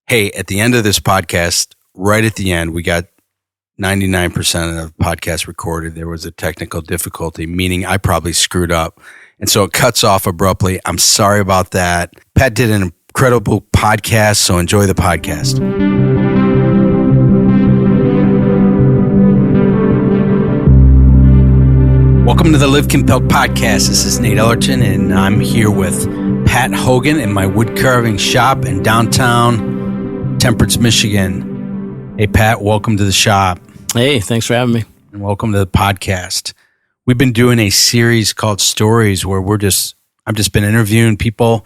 Hey, at the end of this podcast, right at the end, we got 99% of the podcast recorded. There was a technical difficulty, meaning I probably screwed up. And so it cuts off abruptly. I'm sorry about that. Pat did an incredible podcast, so enjoy the podcast. Welcome to the Live Compelled podcast. This is Nate Ellerton, and I'm here with Pat Hogan in my wood carving shop in downtown Temperance, Michigan. Hey, Pat, welcome to the shop. Hey, thanks for having me. And welcome to the podcast. We've been doing a series called Stories where I've just been interviewing people,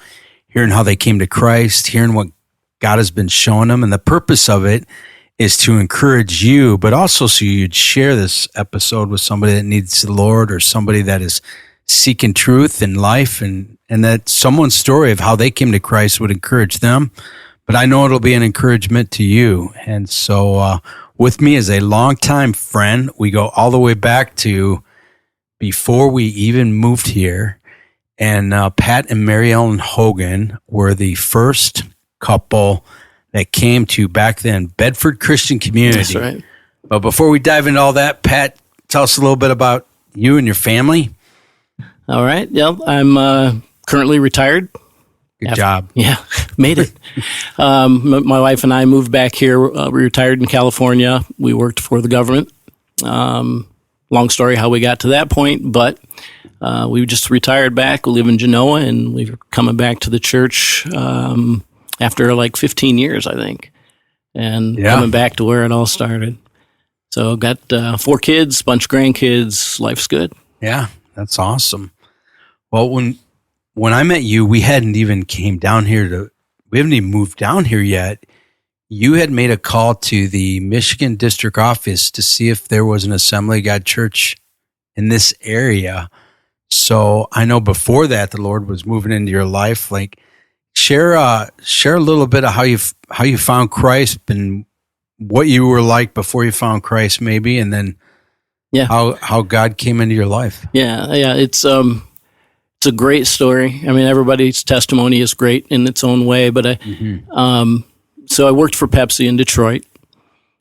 hearing how they came to Christ, hearing what God has been showing them. And the purpose of it is to encourage you, but also so you'd share this episode with somebody that needs the Lord or somebody that is seeking truth in life, and that someone's story of how they came to Christ would encourage them. But I know it'll be an encouragement to you. And so with me is a longtime friend. We go all the way back to before we even moved here. And Pat and Mary Ellen Hogan were the first couple that came to, back then, Bedford Christian Community. That's right. But before we dive into all that, Pat, tell us a little bit about you and your family. All right. Yeah, I'm currently retired. Good job. Yeah, made it. My wife and I moved back here. We retired in California. We worked for the government. Long story how we got to that point, but we just retired back. We live in Genoa, and we're coming back to the church after like 15 years, I think, and coming back to where it all started. So got 4 kids, bunch of grandkids. Life's good. Yeah, that's awesome. Well, when I met you, we hadn't even we haven't even moved down here yet. You had made a call to the Michigan district office to see if there was an Assembly of God church in this area. So I know before that, the Lord was moving into your life. Like, share a little bit of how you found Christ and what you were like before you found Christ, maybe, and then how God came into your life. Yeah. It's a great story. I mean, everybody's testimony is great in its own way, but so I worked for Pepsi in Detroit,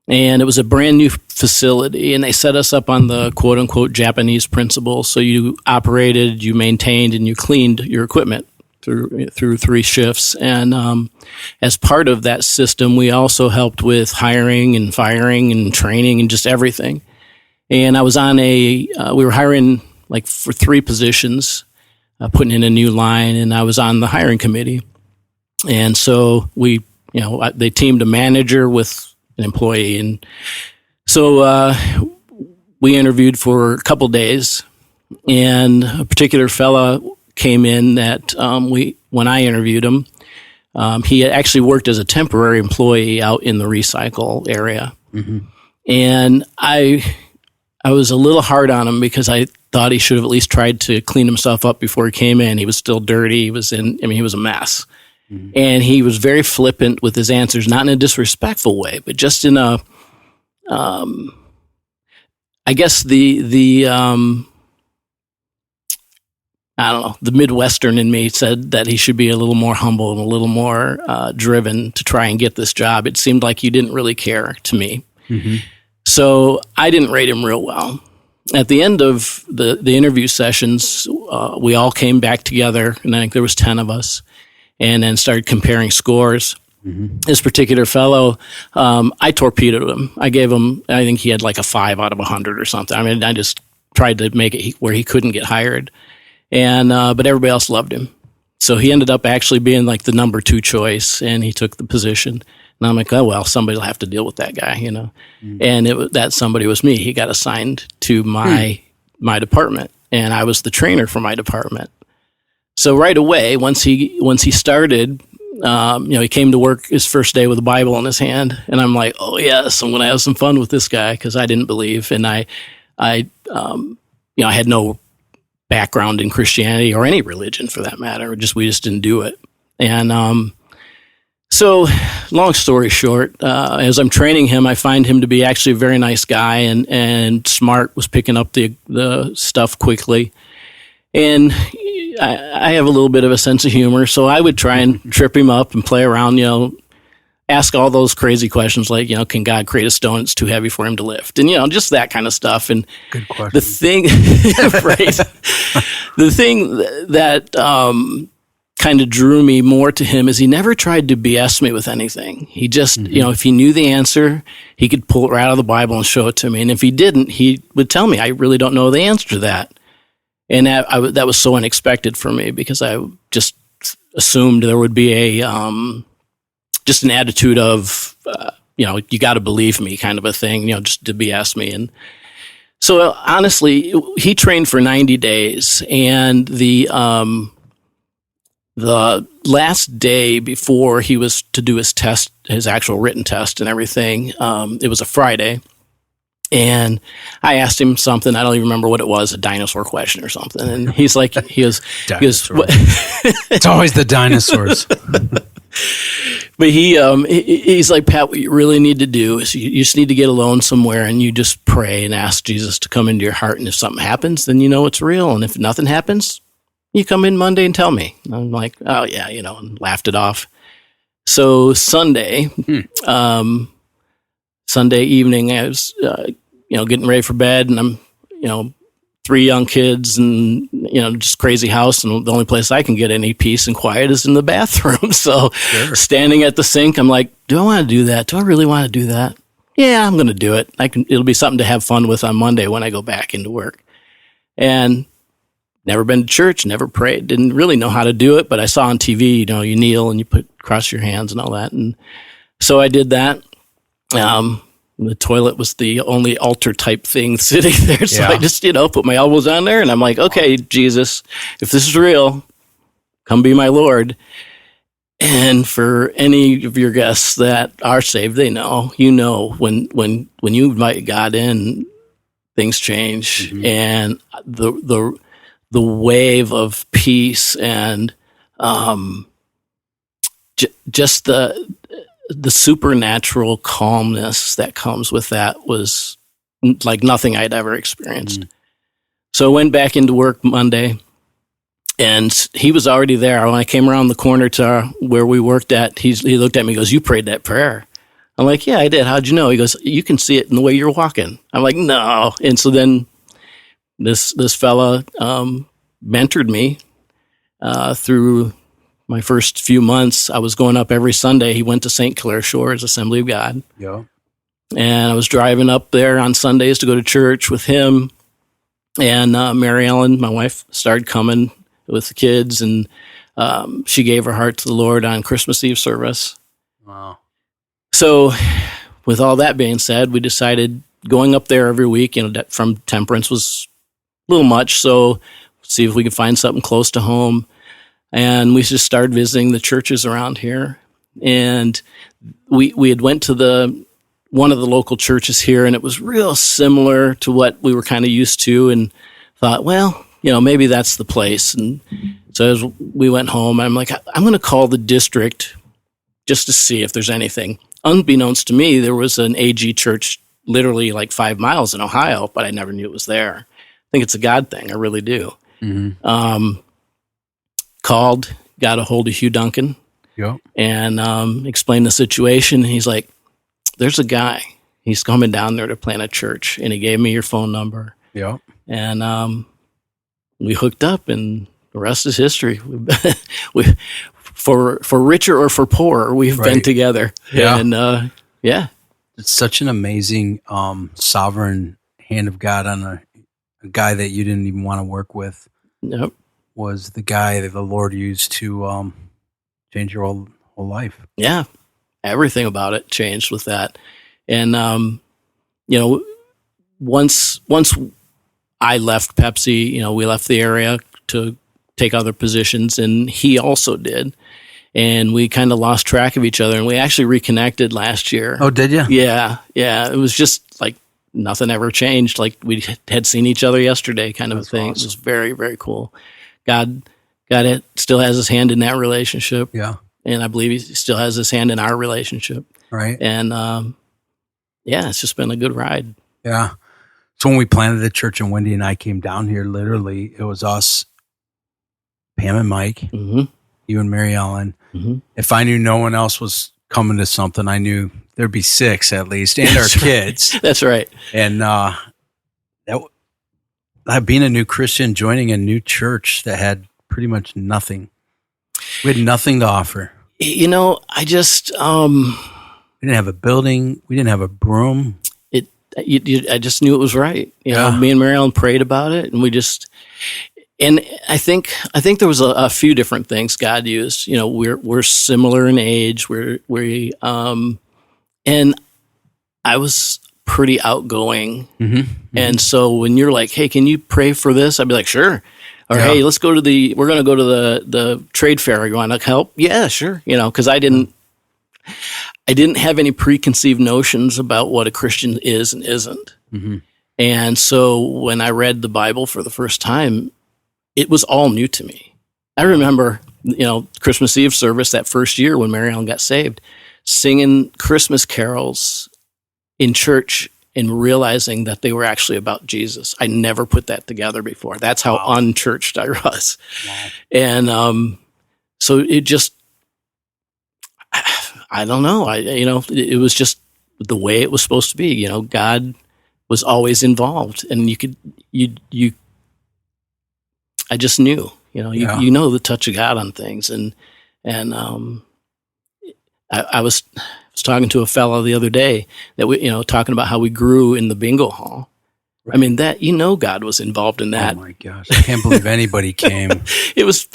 and it was a brand new facility, and they set us up on the quote unquote Japanese principle. So you operated, you maintained, and you cleaned your equipment through 3 shifts. And as part of that system, we also helped with hiring and firing and training and just everything. And I was on we were hiring like for 3 positions, putting in a new line, and I was on the hiring committee. And so they teamed a manager with an employee. And so we interviewed for a couple days, and a particular fella came in that when I interviewed him, he had actually worked as a temporary employee out in the recycle area. Mm-hmm. And I was a little hard on him because I thought he should have at least tried to clean himself up before he came in. He was still dirty. He was a mess. Mm-hmm. And he was very flippant with his answers, not in a disrespectful way, but just in a, I guess I don't know, the Midwestern in me said that he should be a little more humble and a little more driven to try and get this job. It seemed like he didn't really care to me. Mm-hmm. So I didn't rate him real well. At the end of the interview sessions, we all came back together, and I think there was 10 of us, and then started comparing scores. Mm-hmm. This particular fellow, I torpedoed him. I think he had like a 5 out of 100 or something. I mean, I just tried to make it where he couldn't get hired. And but everybody else loved him. So he ended up actually being like the number 2 choice, and he took the position. And I'm like, oh, well, somebody will have to deal with that guy, Mm-hmm. And that somebody was me. He got assigned to my department, and I was the trainer for my department. So right away, once he started, he came to work his first day with a Bible in his hand, and I'm like, oh yes, I'm going to have some fun with this guy, because I didn't believe, and I had no background in Christianity or any religion for that matter. We just didn't do it. And so long story short, as I'm training him, I find him to be actually a very nice guy and smart, was picking up the stuff quickly. And I have a little bit of a sense of humor, so I would try and trip him up and play around, ask all those crazy questions like, can God create a stone that's too heavy for him to lift? And, just that kind of stuff. And Good question. the thing, right, the thing that kind of drew me more to him is he never tried to BS me with anything. He just, if he knew the answer, he could pull it right out of the Bible and show it to me. And if he didn't, he would tell me, I really don't know the answer to that. And that was so unexpected for me because I just assumed there would be just an attitude of, you got to believe me kind of a thing, just to BS me. And so honestly, he trained for 90 days and the last day before he was to do his test, his actual written test and everything, it was a Friday. And I asked him something, I don't even remember what it was, a dinosaur question or something. And he's like, he goes, it's always the dinosaurs. But he's like, Pat, what you really need to do is you just need to get alone somewhere and you just pray and ask Jesus to come into your heart. And if something happens, then you know it's real. And if nothing happens, you come in Monday and tell me. And I'm like, oh yeah, and laughed it off. So Sunday evening, I was, getting ready for bed, and I'm, 3 young kids, and just crazy house, and the only place I can get any peace and quiet is in the bathroom. So, Standing at the sink, I'm like, do I want to do that? Do I really want to do that? Yeah, I'm going to do it. It'll be something to have fun with on Monday when I go back into work. And never been to church, never prayed, didn't really know how to do it, but I saw on TV, you kneel and you cross your hands and all that, and so I did that. The toilet was the only altar type thing sitting there. So I just, put my elbows on there and I'm like, okay, Jesus, if this is real, come be my Lord. And for any of your guests that are saved, they know, when you invite God in, things change. Mm-hmm. And the wave of peace and, just the supernatural calmness that comes with that was like nothing I'd ever experienced. So I went back into work Monday, and he was already there. When I came around the corner to where we worked at, he looked at me and goes, "You prayed that prayer?" I'm like, "Yeah, I did. How'd you know?" He goes, "You can see it in the way you're walking." I'm like, "No." And so then this fella mentored me through my first few months. I was going up every Sunday. He went to St. Clair Shores Assembly of God. Yeah. And I was driving up there on Sundays to go to church with him. And Mary Ellen, my wife, started coming with the kids, and she gave her heart to the Lord on Christmas Eve service. Wow. So with all that being said, we decided going up there every week, from Temperance was a little much. So see if we could find something close to home. And we just started visiting the churches around here. And we had went to one of the local churches here, and it was real similar to what we were kind of used to, and thought, well, maybe that's the place. And so as we went home, I'm like, I'm going to call the district just to see if there's anything. Unbeknownst to me, there was an AG church literally like 5 miles in Ohio, but I never knew it was there. I think it's a God thing. I really do. Mm-hmm. Called, got a hold of Hugh Duncan, and explained the situation. He's like, there's a guy. He's coming down there to plant a church, and he gave me your phone number. Yeah. And we hooked up, and the rest is history. we for richer or for poorer, we've been together. Yeah. And it's such an amazing sovereign hand of God on a guy that you didn't even want to work with. Yep. Was the guy that the Lord used to change your whole life. Yeah. Everything about it changed with that. And, once I left Pepsi, we left the area to take other positions, and he also did. And we kind of lost track of each other, and we actually reconnected last year. Oh, did you? Yeah. Yeah. It was just like nothing ever changed. Like we had seen each other yesterday kind of a thing. Awesome. It was very, very cool. God still has his hand in that relationship. Yeah. And I believe he still has his hand in our relationship. Right. And, it's just been a good ride. Yeah. So when we planted the church and Wendy and I came down here, literally it was us, Pam and Mike, you and Mary Ellen. Mm-hmm. If I knew no one else was coming to something, I knew there'd be 6 at least, and our That's right. kids. That's right. And being a new Christian, joining a new church that had pretty much nothing. We had nothing to offer. I just We didn't have a building. We didn't have a broom. I just knew it was right. Yeah. Me and Mary Ellen prayed about it, and and I think there was a few different things God used. We're similar in age. And I was pretty outgoing. And so when you're like, hey, can you pray for this? I'd be like, sure. Or, hey, we're going to go to the trade fair. You want to help? Yeah, sure. Because I didn't have any preconceived notions about what a Christian is and isn't. And so when I read the Bible for the first time, it was all new to me. I remember, Christmas Eve service that first year when Mary Ellen got saved, singing Christmas carols in church and realizing that they were actually about Jesus. I never put that together before. That's how unchurched I was. Wow. And so it just, I don't know. It was just the way it was supposed to be. God was always involved, and I just knew. You know the touch of God on things, and I was talking to a fellow the other day that we talking about how we grew in the bingo hall. Right. I mean that God was involved in that. Oh my gosh, I can't believe anybody came. It was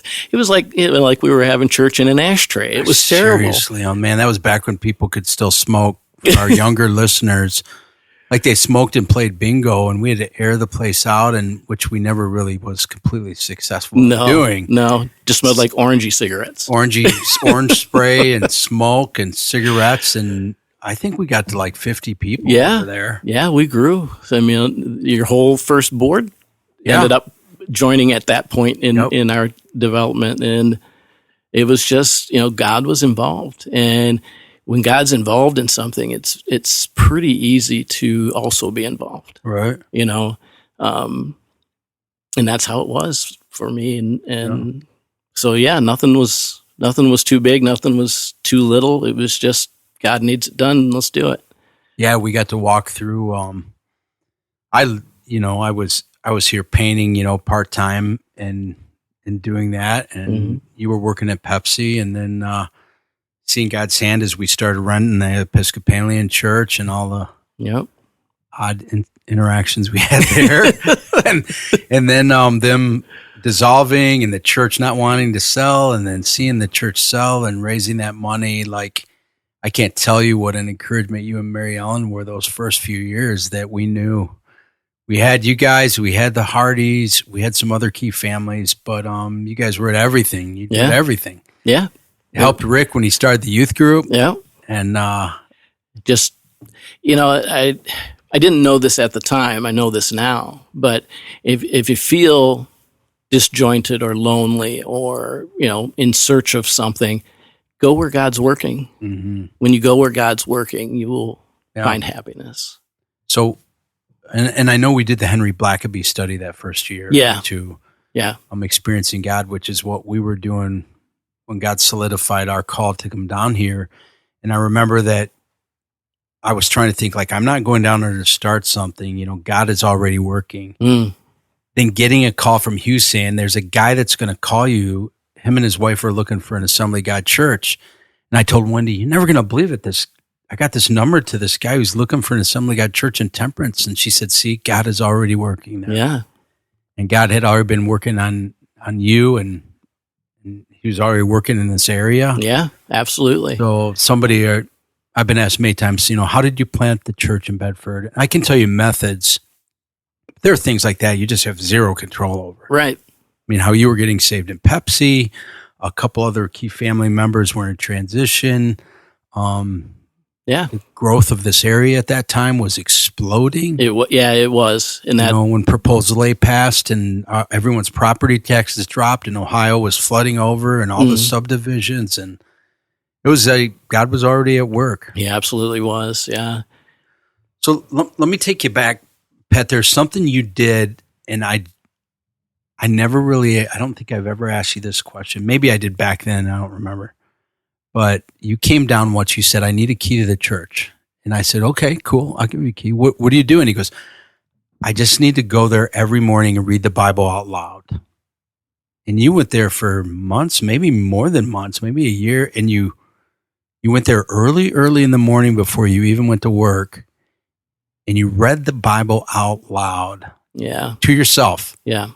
like we were having church in an ashtray. It was terrible. Seriously, oh man, that was back when people could still smoke. For our younger listeners, like they smoked and played bingo, and we had to air the place out, and which we never really was completely successful in doing. No, just smelled like orangey cigarettes, orange spray, and smoke and cigarettes, and I think we got to like 50 people over there. Yeah, we grew. So, your whole first board ended up joining at that point in our development, and it was just God was involved. And when God's involved in something, it's pretty easy to also be involved, right? And that's how it was for me. And so nothing was too big, nothing was too little. It was just God needs it done. Let's do it. Yeah, we got to walk through. I was here painting, part time and doing that, and you were working at Pepsi, and then. Seeing God's hand as we started running the Episcopalian church and all the odd interactions we had there. and then them dissolving and the church not wanting to sell, and then seeing the church sell and raising that money. Like, I can't tell you what an encouragement you and Mary Ellen were those first few years that we knew. We had you guys, we had the Hardys, we had some other key families, but you guys were at everything. You did everything. Yeah. Helped Rick when he started the youth group. Yeah. And just, I didn't know this at the time. I know this now. But if you feel disjointed or lonely or, in search of something, go where God's working. Mm-hmm. When you go where God's working, you will find happiness. So, and I know we did the Henry Blackaby study that first year. Too. Yeah. I'm experiencing God, which is what we were doing when God solidified our call to come down here. And I remember that I was trying to think, like, I'm not going down there to start something, God is already working. Then getting a call from Hugh saying, there's a guy that's going to call you. Him and his wife are looking for an Assembly of God church. And I told Wendy, you're never going to believe it. I got this number to this guy who's looking for an Assembly of God church in Temperance. And she said, see, God is already working there. Yeah. And God had already been working on you, and he was already working in this area. Yeah, absolutely. So I've been asked many times, how did you plant the church in Bedford? I can tell you methods. There are things like that you just have zero control over. Right. I mean, how you were getting saved in Pepsi, a couple other key family members were in transition. The growth of this area at that time was exploding. It was. And that, when Proposal A passed and everyone's property taxes dropped and Ohio was flooding over and all the subdivisions, and it was God was already at work. He absolutely was. Yeah. So let me take you back, Pat. There's something you did, and I don't think I've ever asked you this question. Maybe I did back then. I don't remember. but you came down once. You said, I need a key to the church. And I said, okay, cool. I'll give you a key. What do you do? And he goes, I just need to go there every morning and read the Bible out loud. And you went there for months, maybe more than months, maybe a year. And you went there early in the morning before you even went to work. And you read the Bible out loud. Yeah. To yourself. Yeah.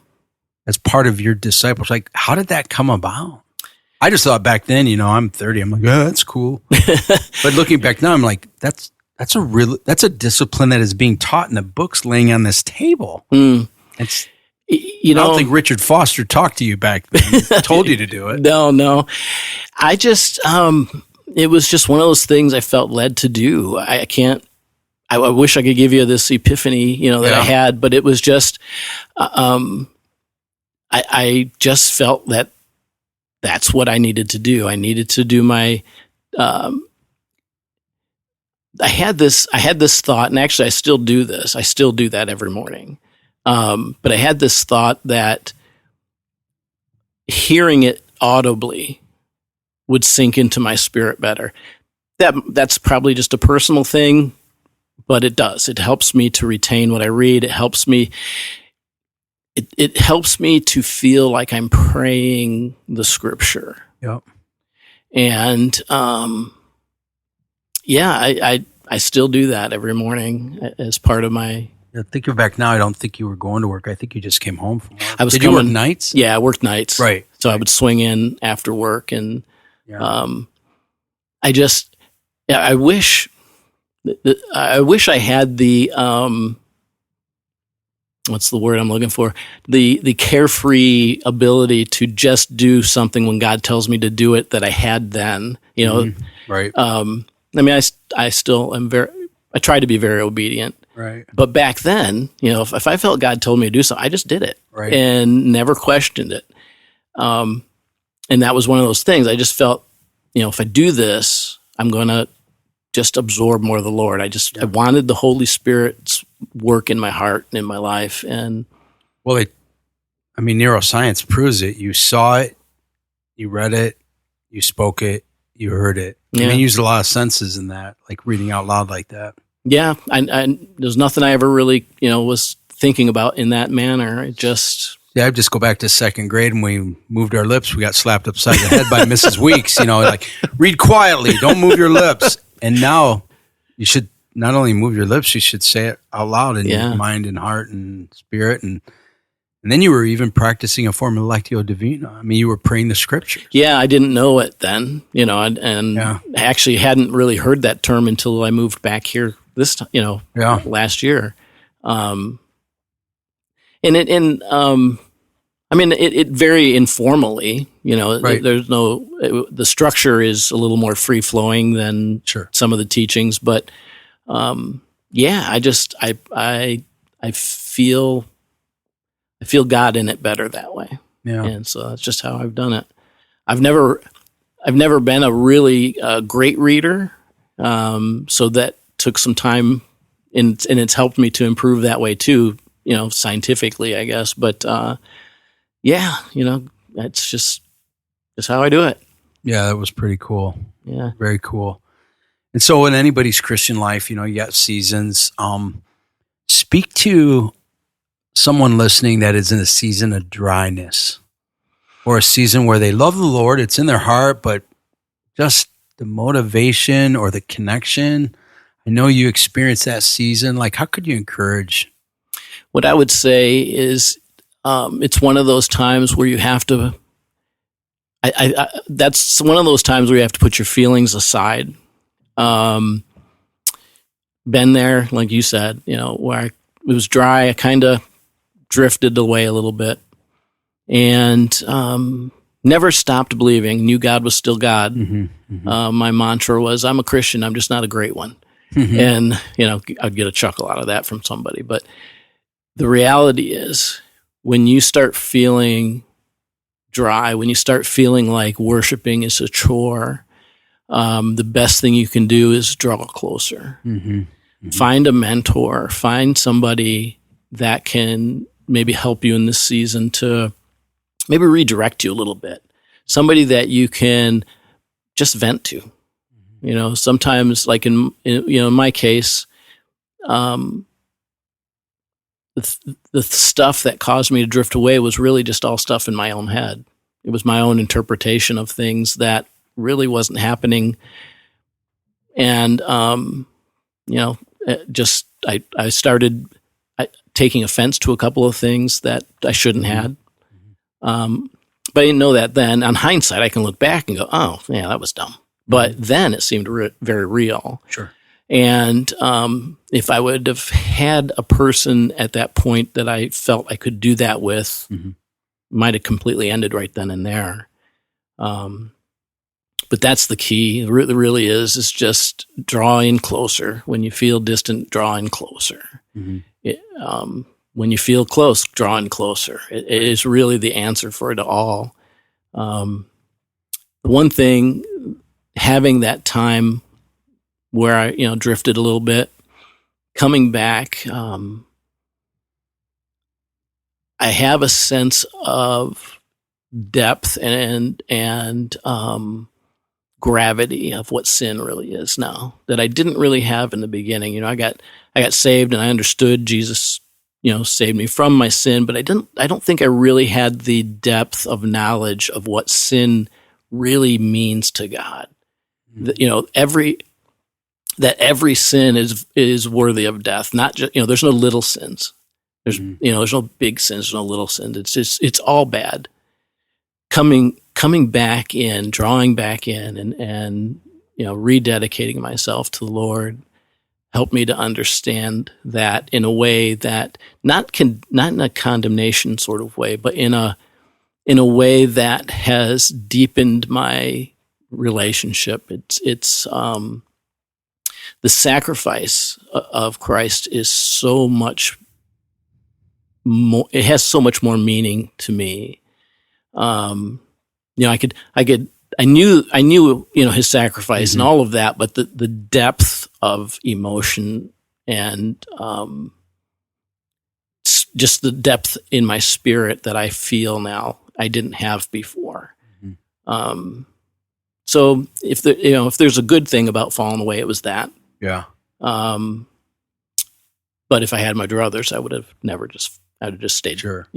As part of your disciples. Like, how did that come about? I just thought back then, I'm 30. I'm like, oh, that's cool. But looking back now, I'm like, that's a discipline that is being taught in the books laying on this table. It's, I don't think Richard Foster talked to you back then, told you to do it. No. I just, it was just one of those things I felt led to do. I wish I could give you this epiphany, that I had, but it was just, I just felt that that's what I needed to do. I needed to do my, I had this thought, and actually I still do this. I still do that every morning. But I had this thought that hearing it audibly would sink into my spirit better. That's probably just a personal thing, but it does. It helps me to retain what I read. It helps me. It helps me to feel like I'm praying the scripture. Yep. And I still do that every morning as part of my. Thinking back now, I don't think you were going to work. I think you just came home from work. Did you work nights? Yeah, I worked nights. Right. So I would swing in after work, and I wish I had the what's the word I'm looking for? The carefree ability to just do something when God tells me to do it that I had then. Right. I still am I try to be very obedient. Right. But back then, if I felt God told me to do something, I just did it. Right. And never questioned it. And that was one of those things. I just felt, if I do this, I'm going to just absorb more of the Lord. I wanted the Holy Spirit's work in my heart and in my life. And neuroscience proves it. You saw it, you read it, you spoke it, you heard it. Yeah. You used a lot of senses in that, like reading out loud like that. Yeah, there's nothing I ever really, was thinking about in that manner. I just go back to second grade and we moved our lips. We got slapped upside the head by Mrs. Weeks, like, read quietly, don't move your lips. And now you should not only move your lips, you should say it out loud in your mind and heart and spirit. And then you were even practicing a form of Lectio Divina. You were praying the scriptures. Yeah, I didn't know it then, and actually hadn't really heard that term until I moved back here this time, last year. It very informally, right. There's the structure is a little more free flowing than some of the teachings, but I feel God in it better that way. Yeah. And so that's just how I've done it. I've never been a really great reader. So that took some time and it's helped me to improve that way too, scientifically, I guess. But, that's just how I do it. Yeah, that was pretty cool. Yeah. Very cool. And so in anybody's Christian life, you got seasons. Speak to someone listening that is in a season of dryness or a season where they love the Lord. It's in their heart, but just the motivation or the connection. I know you experienced that season. Like, how could you encourage? What I would say is it's one of those times where you have to, that's one of those times where you have to put your feelings aside. Been there, like you said, where it was dry, I kind of drifted away a little bit and never stopped believing, knew God was still God. Mm-hmm, mm-hmm. My mantra was, I'm a Christian, I'm just not a great one. Mm-hmm. And, I'd get a chuckle out of that from somebody. But the reality is, when you start feeling dry, when you start feeling like worshiping is a chore, the best thing you can do is draw closer. Mm-hmm. Mm-hmm. Find a mentor, find somebody that can maybe help you in this season to maybe redirect you a little bit. Somebody that you can just vent to. Sometimes, like in my case, the stuff that caused me to drift away was really just all stuff in my own head. It was my own interpretation of things that really wasn't happening. And, I started taking offense to a couple of things that I shouldn't had. But I didn't know that then. On hindsight, I can look back and go, oh, yeah, that was dumb. But then it seemed very real. Sure. And if I would have had a person at that point that I felt I could do that with, might have completely ended right then and there. But that's the key. It really is just draw in closer. When you feel distant, draw in closer. When you feel close, draw in closer. It is really the answer for it all. The one thing, having that time where I, drifted a little bit, coming back, I have a sense of depth and gravity of what sin really is now that I didn't really have in the beginning. I got saved and I understood Jesus, saved me from my sin, but I don't think I really had the depth of knowledge of what sin really means to God. Every sin is worthy of death. Not just, there's no little sins. There's no big sins, there's no little sins. It's all bad. Coming back in, drawing back in, and rededicating myself to the Lord helped me to understand that in a way that not in a condemnation sort of way, but in a way that has deepened my relationship. It's the sacrifice of Christ is so much more. It has so much more meaning to me. I knew his sacrifice and all of that, but the depth of emotion and just the depth in my spirit that I feel now, I didn't have before. So if there's a good thing about falling away, it was that. Yeah. But if I had my druthers, I would have just stayed. Sure.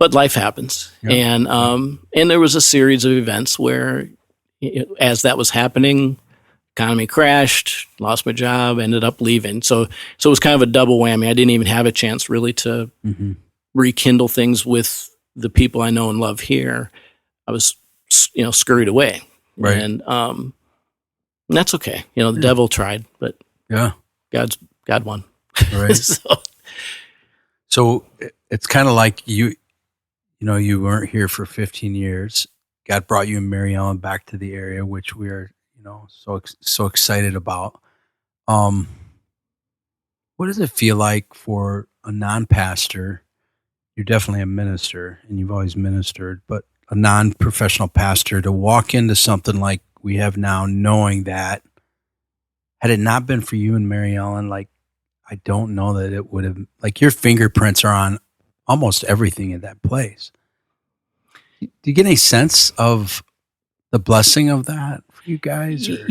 But life happens, and there was a series of events where, as that was happening, economy crashed, lost my job, ended up leaving. So it was kind of a double whammy. I didn't even have a chance really to rekindle things with the people I know and love here. I was, scurried away, right? And that's okay. The devil tried, but God won. Right. So it's kind of like you weren't here for 15 years. God brought you and Mary Ellen back to the area, which we are, so excited about. What does it feel like for a non-pastor? You're definitely a minister, and you've always ministered, but a non-professional pastor to walk into something like we have now, knowing that had it not been for you and Mary Ellen, I don't know that it would have, your fingerprints are on almost everything in that place. Do you get any sense of the blessing of that for you guys? Or?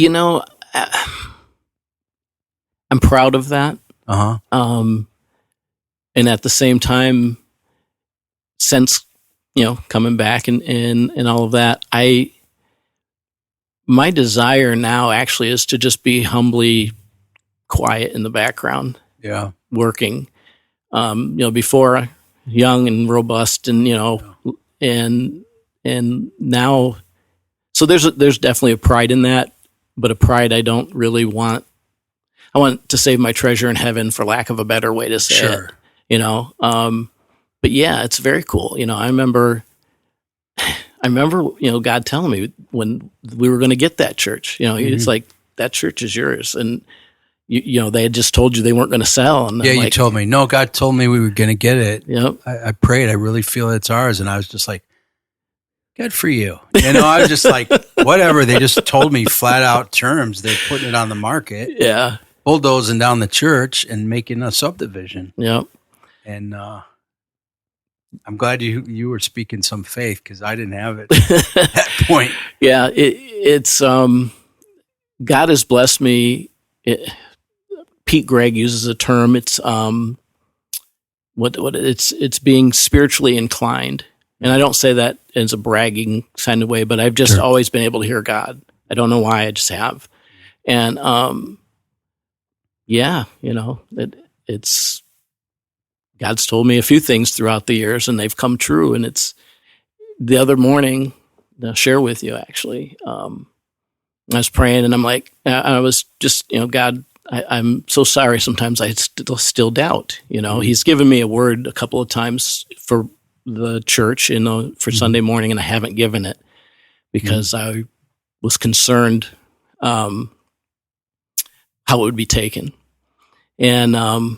I'm proud of that. And at the same time, since, coming back and all of that, my desire now actually is to just be humbly quiet in the background. Yeah. Working, before young and robust and, and now, so there's definitely a pride in that, but a pride I don't really want. I want to save my treasure in heaven, for lack of a better way to say it, but yeah, it's very cool. I remember, God telling me when we were going to get that church, it's like, that church is yours. And they had just told you they weren't going to sell. And you told me. No, God told me we were going to get it. Yep. I prayed. I really feel it's ours. And I was just like, good for you. I was just like, whatever. They just told me flat out terms. They're putting it on the market. Yeah. Bulldozing down the church and making a subdivision. Yep. And I'm glad you were speaking some faith, because I didn't have it at that point. Yeah, it's God has blessed me. Pete Gregg uses a term. It's it's being spiritually inclined, and I don't say that as a bragging kind of way, but I've just always been able to hear God. I don't know why, I just have, and it's God's told me a few things throughout the years, and they've come true. And it's the other morning, I'll share with you actually. I was praying, and I'm like, I was just, God, I'm so sorry. Sometimes I still doubt. He's given me a word a couple of times for the church, for Sunday morning, and I haven't given it because I was concerned how it would be taken. And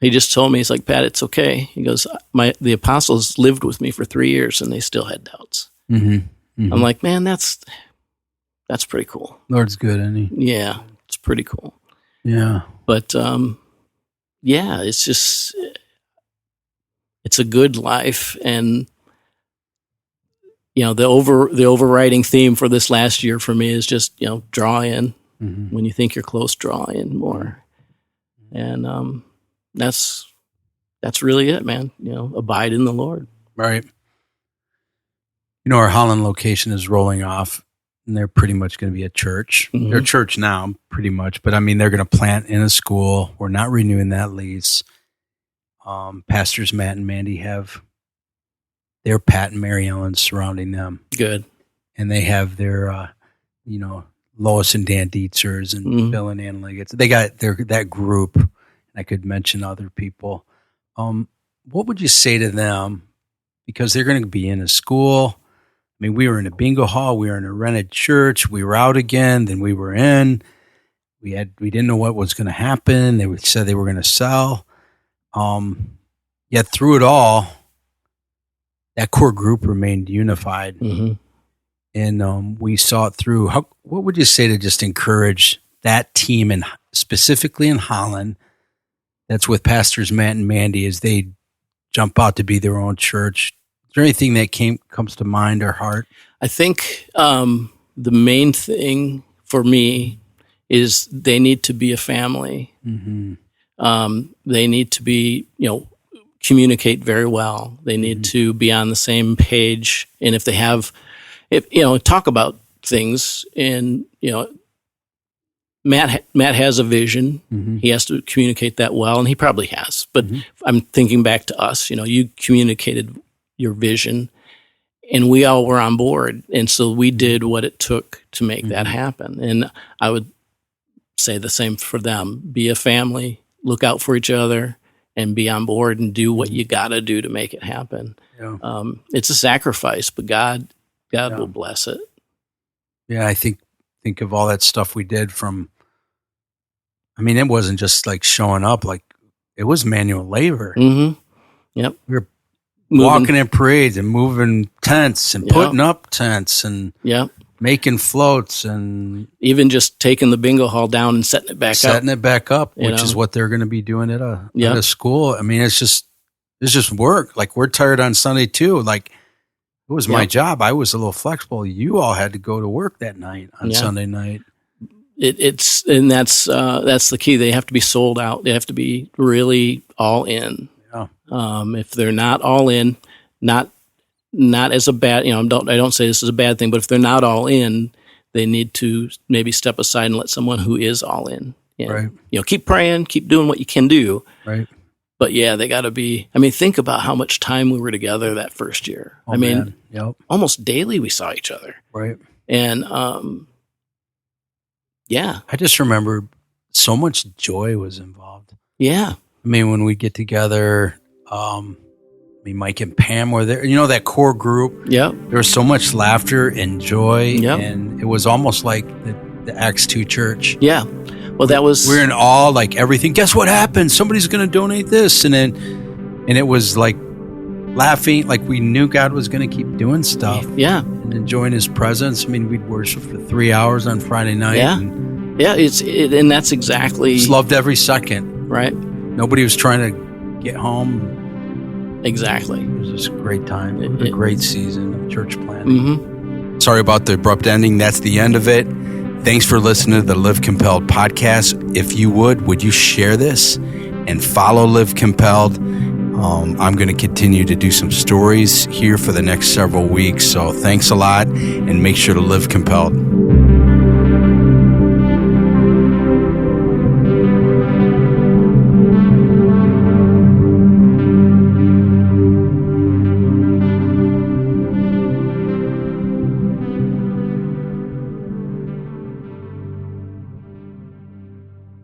he just told me, he's like, Pat, it's okay. He goes, the apostles lived with me for 3 years, and they still had doubts. I'm like, man, that's pretty cool. Lord's good, isn't he? Yeah, it's pretty cool. Yeah. But, it's just, it's a good life. And, the overriding theme for this last year for me is just, draw in. When you think you're close, draw in more. And that's really it, man. Abide in the Lord. Right. Our Holland location is rolling off, and they're pretty much going to be a church. They're a church now, pretty much. But, they're going to plant in a school. We're not renewing that lease. Pastors Matt and Mandy have their Pat and Mary Ellen surrounding them. Good. And they have their, Lois and Dan Dietzers and Bill and Ann Liggett. They got that group. I could mention other people. What would you say to them? Because they're going to be in a school. We were in a bingo hall. We were in a rented church. We were out again. Then we were in. We didn't know what was going to happen. They said they were going to sell. Yet through it all, that core group remained unified. And we saw it through. What would you say to just encourage that team, and specifically in Holland, that's with Pastors Matt and Mandy, as they jump out to be their own church? Is there anything that comes to mind or heart? I think the main thing for me is they need to be a family. They need to be, communicate very well. They need to be on the same page. And if they have, talk about things, and, Matt has a vision. He has to communicate that well, and he probably has. But I'm thinking back to us. You communicated your vision, and we all were on board. And so we did what it took to make that happen. And I would say the same for them. Be a family, look out for each other, and be on board and do what you got to do to make it happen. Yeah. It's a sacrifice, but God will bless it. Yeah, I think of all that stuff we did from, it wasn't just like showing up, like it was manual labor. Yep. We were walking in parades and moving tents and putting up tents and making floats, and even just taking the bingo hall down and setting it back up, which is what they're going to be doing at a school. It's just work. Like, we're tired on Sunday too. Like, it was my job. I was a little flexible. You all had to go to work that night on Sunday night. That's the key. They have to be sold out. They have to be really all in. Yeah. If they're not all in, not as a bad, I don't say this is a bad thing, but if they're not all in, they need to maybe step aside and let someone who is all in. And, keep praying, keep doing what you can do. Right. But they got to be, think about how much time we were together that first year. Almost daily we saw each other. Right. And, I just remember so much joy was involved. Yeah. When we get together, Mike and Pam were there. That core group. Yeah. There was so much laughter and joy, and it was almost like the Acts 2 church. Yeah. Well, that was... We're in awe, like everything. Guess what happened? Somebody's going to donate this. And it was like laughing, like we knew God was going to keep doing stuff. Yeah. And enjoying his presence. We'd worship for 3 hours on Friday night. Yeah. And that's exactly... Just loved every second. Right. Nobody was trying to get home. Exactly. It was just a great time. It was a great season of church planting. Mm-hmm. Sorry about the abrupt ending. That's the end of it. Thanks for listening to the Live Compelled podcast. If you would you share this and follow Live Compelled? I'm going to continue to do some stories here for the next several weeks. So thanks a lot, and make sure to live compelled.